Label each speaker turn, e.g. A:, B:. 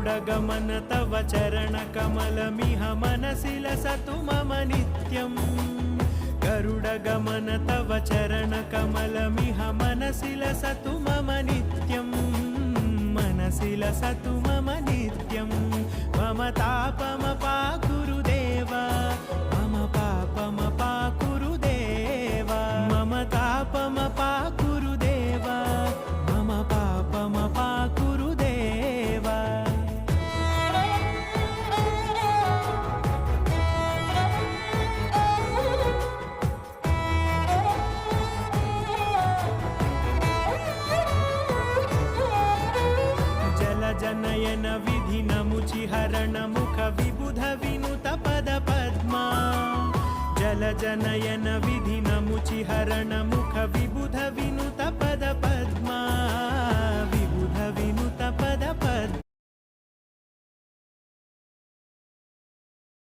A: गरुडगमन तव चरणकमलमिह मनसि लसतु मम नित्यम् गरुडगमन तव चरणकमलमिह मनसि लसतु मम नित्यम् मनसि लसतु मम नित्यम् मम तापमपाकुरु देव मम पापमपाकुरु देव मम तापमपाकुरु देव मम पापमपाकुरु देव जनयन विधिनमुचिहरण मुख विबुध विनुत पद पद्मा जल जनयन विधिनमुचिहरण मुख विबुध विनुत पद पद्मा